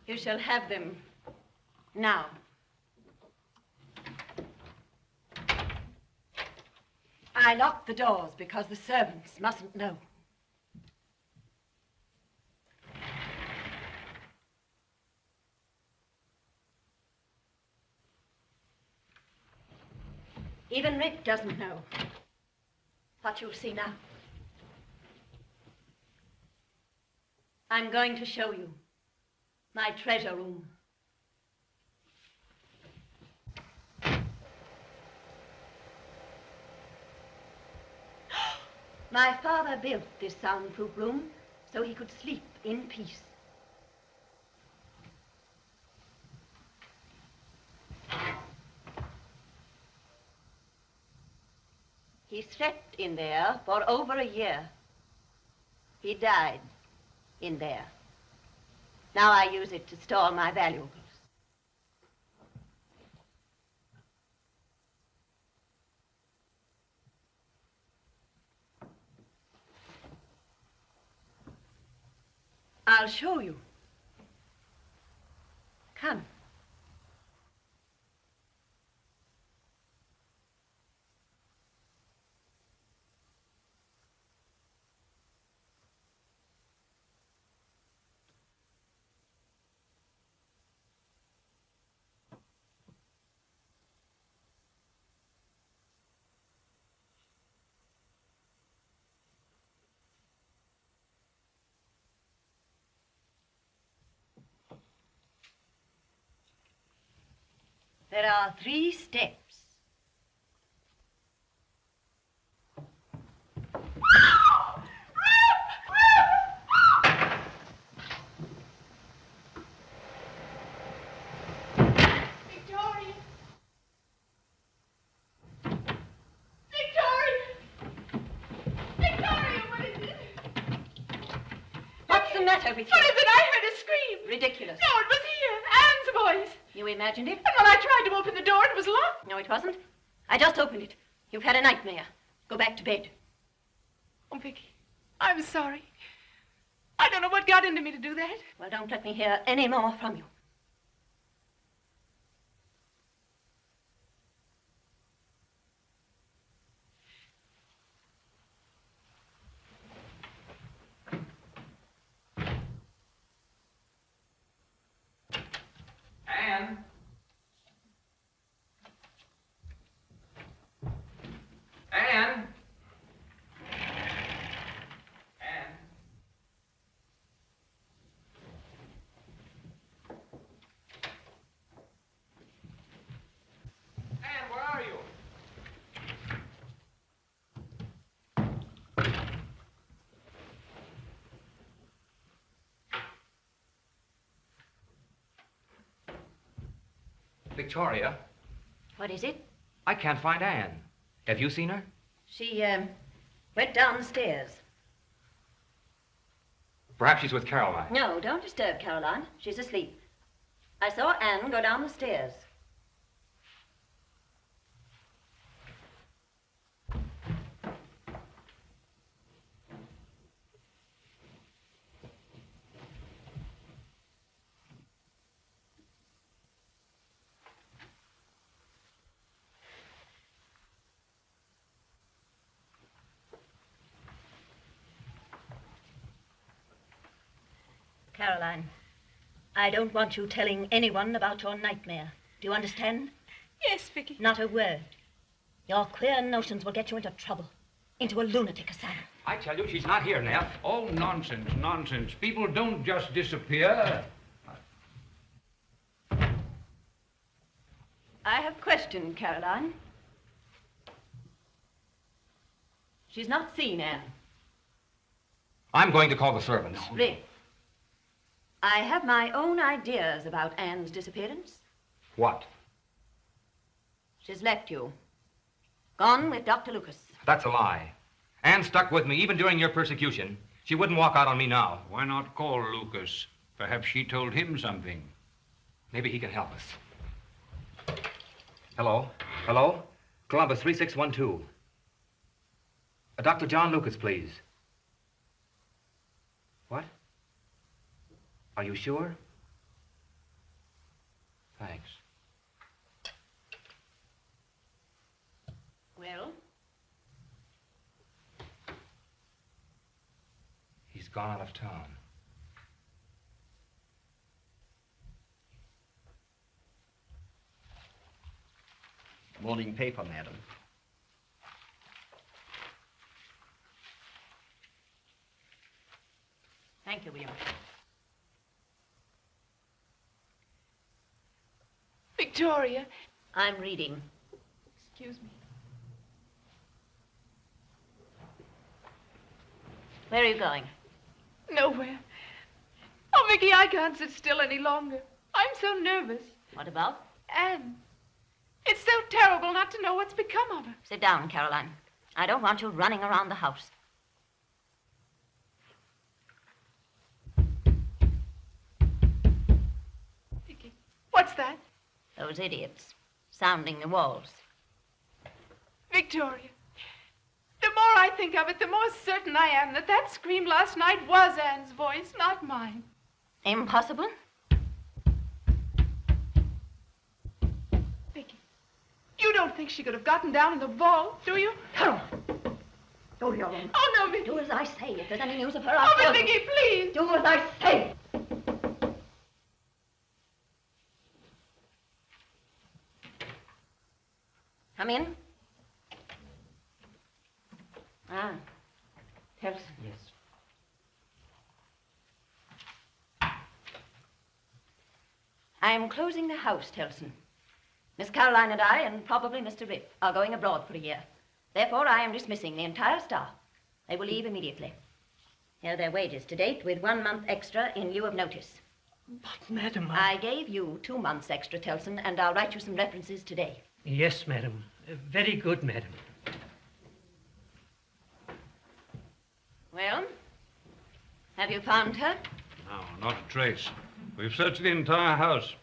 You shall have them now. I locked the doors because the servants mustn't know. Even Rick doesn't know what you'll see now. I'm going to show you my treasure room. My father built this soundproof room so he could sleep in peace. He slept in there for over a year. He died in there. Now I use it to store my valuables. I'll show you. Come. There are 3 steps. Victoria! Victoria! Victoria, what is it? What's the matter with you? What is it? I heard a scream. Ridiculous. No, it was here. Anne's voice. You imagined it? And when I tried to open the door, it was locked. No, it wasn't. I just opened it. You've had a nightmare. Go back to bed. Oh, Vicky, I'm sorry. I don't know what got into me to do that. Well, don't let me hear any more from you. Anne? Anne? Anne? Anne, where are you? Victoria, What is it? I can't find Anne. Have you seen her? She, went down the stairs. Perhaps she's with Caroline. No, don't disturb Caroline. She's asleep. I saw Anne go down the stairs. Caroline, I don't want you telling anyone about your nightmare. Do you understand? Yes, Vicky. Not a word. Your queer notions will get you into trouble, into a lunatic asylum. I tell you, she's not here, Neff. Oh, nonsense, nonsense. People don't just disappear. I have questioned Caroline. She's not seen Anne. I'm going to call the servants. Rick, I have my own ideas about Anne's disappearance. What? She's left you. Gone with Dr. Lucas. That's a lie. Anne stuck with me even during your persecution. She wouldn't walk out on me now. Why not call Lucas? Perhaps she told him something. Maybe he can help us. Hello? Hello? Columbus 3612. Dr. John Lucas, please. What? Are you sure? Thanks. Well? He's gone out of town. Morning paper, madam. Thank you, William. Victoria. I'm reading. Excuse me. Where are you going? Nowhere. Oh, Vicky, I can't sit still any longer. I'm so nervous. What about? Anne. It's so terrible not to know what's become of her. Sit down, Caroline. I don't want you running around the house. Vicky, what's that? Those idiots sounding the walls. Victoria, the more I think of it, the more certain I am that that scream last night was Anne's voice, not mine. Impossible? Vicky, you don't think she could have gotten down in the vault, do you? Caroline! Go to your room. Oh, no, Vicky. Do as I say. If there's any news of her, I'll Oh, but tell you. Vicky, please. Do as I say. Come in. Ah, Telson. Yes. I am closing the house, Telson. Miss Caroline and I, and probably Mr. Rip, are going abroad for a year. Therefore, I am dismissing the entire staff. They will leave immediately. Here are their wages to date, with 1 month extra in lieu of notice. But, madam, I gave you 2 months extra, Telson, and I'll write you some references today. Yes, madam. Very good, madam. Well, have you found her? No, not a trace. We've searched the entire house.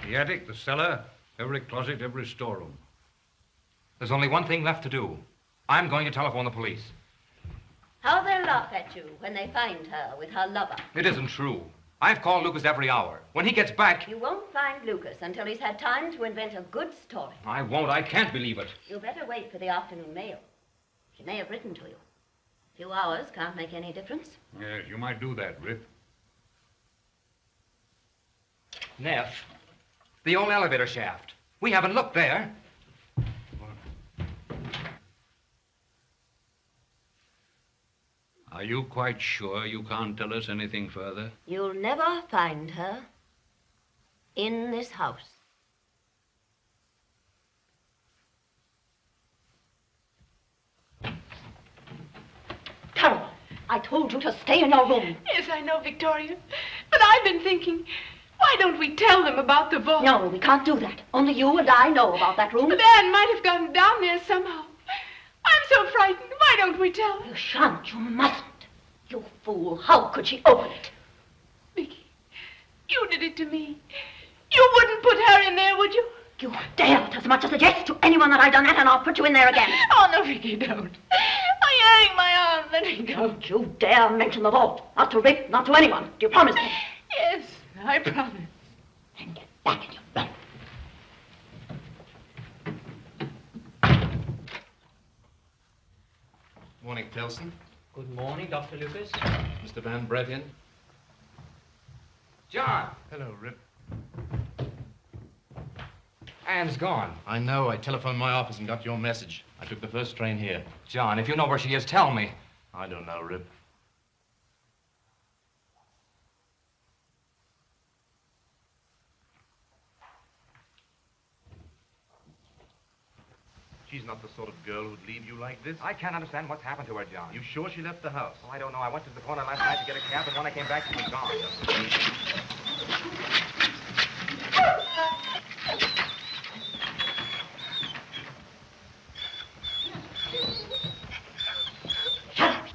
The attic, the cellar, every closet, every storeroom. There's only one thing left to do. I'm going to telephone the police. How they'll laugh at you when they find her with her lover. It isn't true. I've called Lucas every hour. When he gets back... You won't find Lucas until he's had time to invent a good story. I won't. I can't believe it. You better wait for the afternoon mail. She may have written to you. A few hours can't make any difference. Yes, you might do that, Rip. Neff, the old elevator shaft. We haven't looked there. Are you quite sure you can't tell us anything further? You'll never find her in this house. Caroline, I told you to stay in your room. Yes, I know, Victoria. But I've been thinking, why don't we tell them about the vault? No, we can't do that. Only you and I know about that room. But Anne might have gotten down there somehow. I'm so frightened. Why don't we tell her? You shan't. You mustn't. You fool. How could she open it? Vicky, you did it to me. You wouldn't put her in there, would you? You daren't as much as suggest to anyone that I've done that, and I'll put you in there again. Oh, no, Vicky, don't. I hang my arm. Let me go. Don't you dare mention the vault. Not to Rick, not to anyone. Do you promise me? Yes, I promise. Then get back in your room. Morning, Telson. Good morning, Dr. Lucas. Mr. Van Brett in? John! Hello, Rip. Anne's gone. I know. I telephoned my office and got your message. I took the first train here. John, if you know where she is, tell me. I don't know, Rip. She's not the sort of girl who'd leave you like this. I can't understand what's happened to her, John. You sure she left the house? Oh, I don't know. I went to the corner last night to get a cab, and when I came back, she was gone.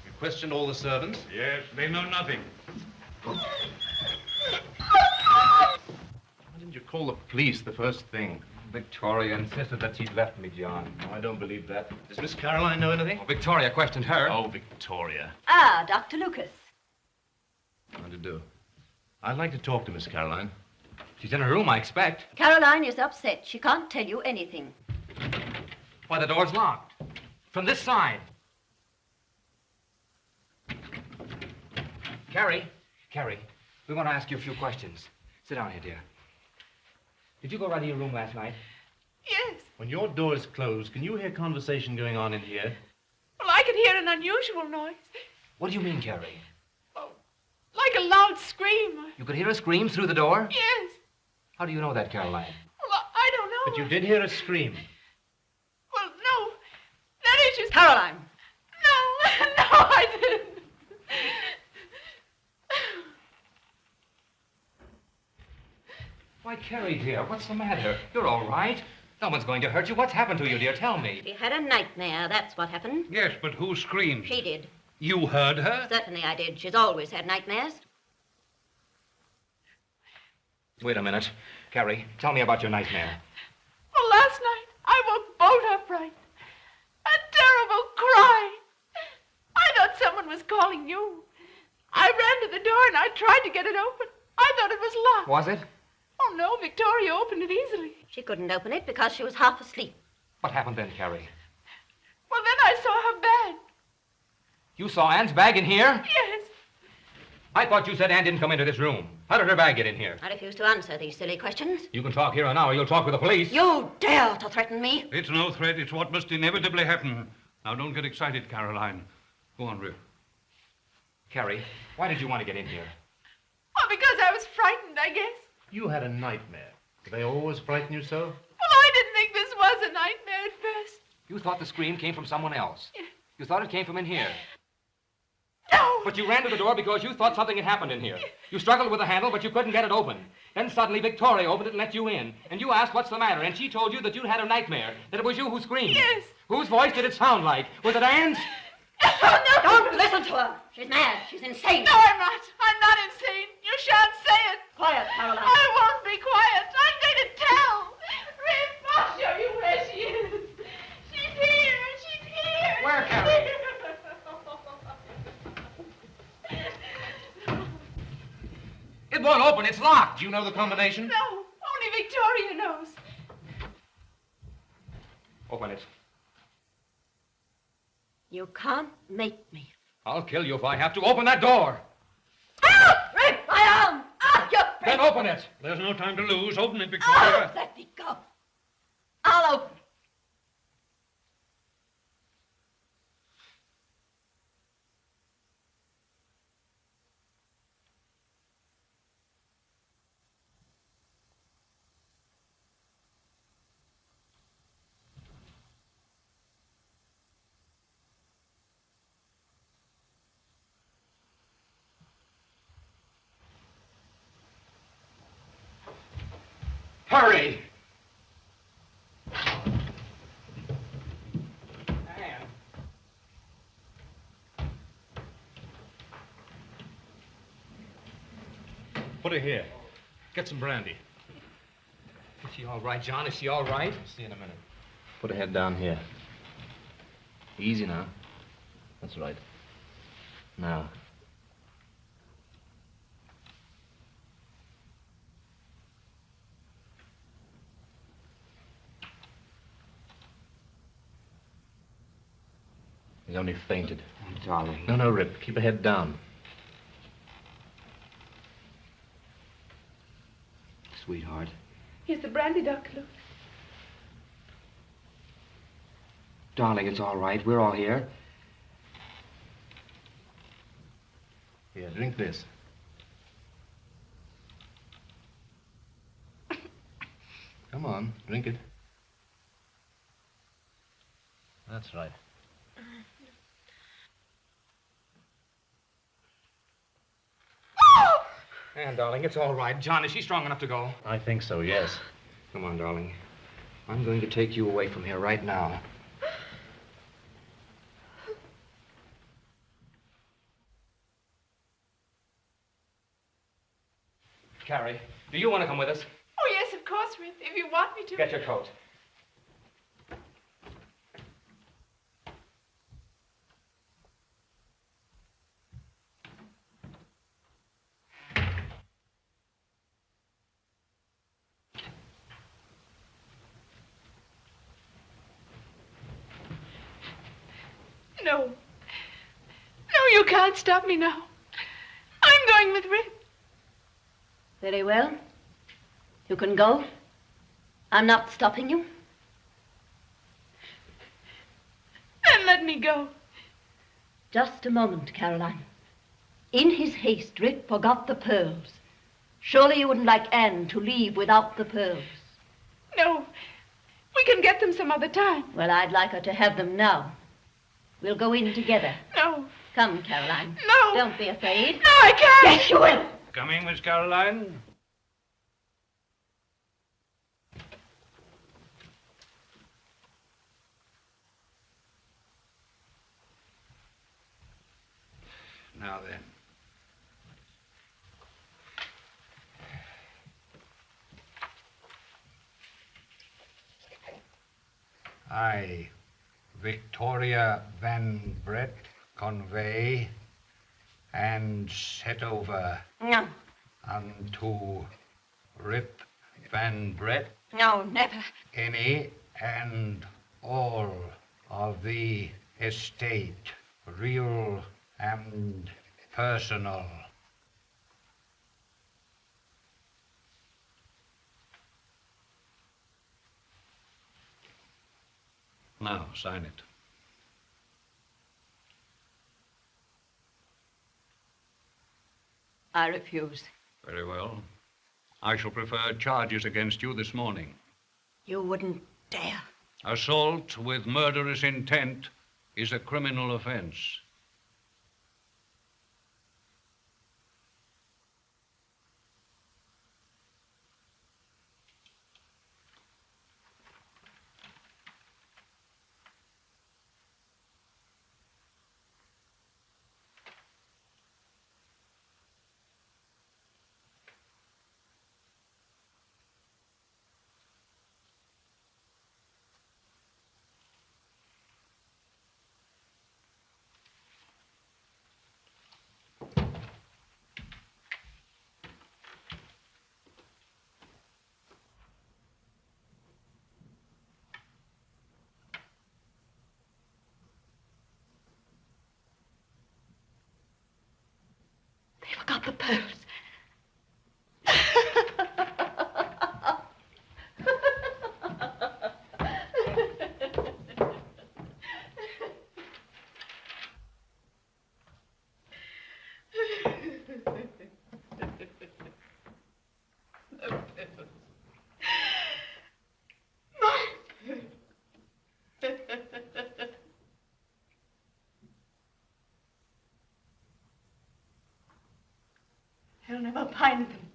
You questioned all the servants? Yes, they know nothing. Why didn't you call the police the first thing? Victoria insisted that she'd left me, John. No, I don't believe that. Does Miss Caroline know anything? Oh, Victoria questioned her. Oh, Victoria. Ah, Dr. Lucas. How to do? I'd like to talk to Miss Caroline. She's in her room, I expect. Caroline is upset. She can't tell you anything. Why, the door's locked. From this side. Carrie, we want to ask you a few questions. Sit down here, dear. Did you go right to your room last night? Yes. When your door is closed, can you hear conversation going on in here? Well, I could hear an unusual noise. What do you mean, Carrie? Oh, like a loud scream. You could hear a scream through the door? Yes. How do you know that, Caroline? Well, I don't know. But you did hear a scream. Well, no. That is just... Caroline. No, I didn't. Why, Carrie, dear, what's the matter? You're all right. No one's going to hurt you. What's happened to you, dear? Tell me. She had a nightmare, that's what happened. Yes, but who screamed? She did. You heard her? Certainly I did. She's always had nightmares. Wait a minute. Carrie, tell me about your nightmare. Well, last night I woke both upright. A terrible cry. I thought someone was calling you. I ran to the door and I tried to get it open. I thought it was locked. Was it? Oh, no, Victoria opened it easily. She couldn't open it because she was half asleep. What happened then, Carrie? Well, then I saw her bag. You saw Anne's bag in here? Yes. I thought you said Anne didn't come into this room. How did her bag get in here? I refuse to answer these silly questions. You can talk here and now, or you'll talk with the police. You dare to threaten me? It's no threat. It's what must inevitably happen. Now, don't get excited, Caroline. Go on, Rip. Carrie, why did you want to get in here? Well, because I was frightened, I guess. You had a nightmare. Do they always frighten you so? Well, I didn't think this was a nightmare at first. You thought the scream came from someone else. You thought it came from in here. No! But you ran to the door because you thought something had happened in here. You struggled with the handle, but you couldn't get it open. Then suddenly Victoria opened it and let you in. And you asked what's the matter, and she told you that you'd had a nightmare, that it was you who screamed. Yes. Whose voice did it sound like? Was it Anne's? Oh, no! Don't listen to her. She's mad. She's insane. No, I'm not. I'm not insane. You shan't say it. Quiet, Caroline. I won't be quiet. I'm going to tell. Rip, I'll show you where she is. She's here. She's here. Where, Carrie? It won't open. It's locked. Do you know the combination? No, only Victoria knows. Open it. You can't make me. I'll kill you if I have to. Open that door. Ah! Rip, my arm! Ah, you break. Then open it. There's no time to lose. Open it, Victoria. Oh, let me go. I'll open. Hurry! Anne. Put her here. Get some brandy. Is she all right, John? Is she all right? See in a minute. Put her head down here. Easy now. That's right. Now. He only fainted. Oh, darling. No, Rip. Keep her head down. Sweetheart. Here's the brandy, Dr. Luke. Darling, it's all right. We're all here. Here, drink this. Come on, drink it. That's right. Anne, darling, it's all right. John, is she strong enough to go? I think so, yes. Come on, darling. I'm going to take you away from here right now. Carrie, do you want to come with us? Oh, yes, of course, Rip, if you want me to. Get your coat. No. No, you can't stop me now. I'm going with Rip. Very well. You can go. I'm not stopping you. Then let me go. Just a moment, Caroline. In his haste, Rip forgot the pearls. Surely you wouldn't like Anne to leave without the pearls. No. We can get them some other time. Well, I'd like her to have them now. We'll go in together. No. Come, Caroline. No. Don't be afraid. No, I can't. Yes, you will. Coming, Miss Caroline? Now then. I, Victoria Van Brett, convey and set over No. unto Rip Van Brett No, never. any and all of the estate, real and personal. Now, sign it. I refuse. Very well. I shall prefer charges against you this morning. You wouldn't dare. Assault with murderous intent is a criminal offense. They forgot the pearls. He'll never find them.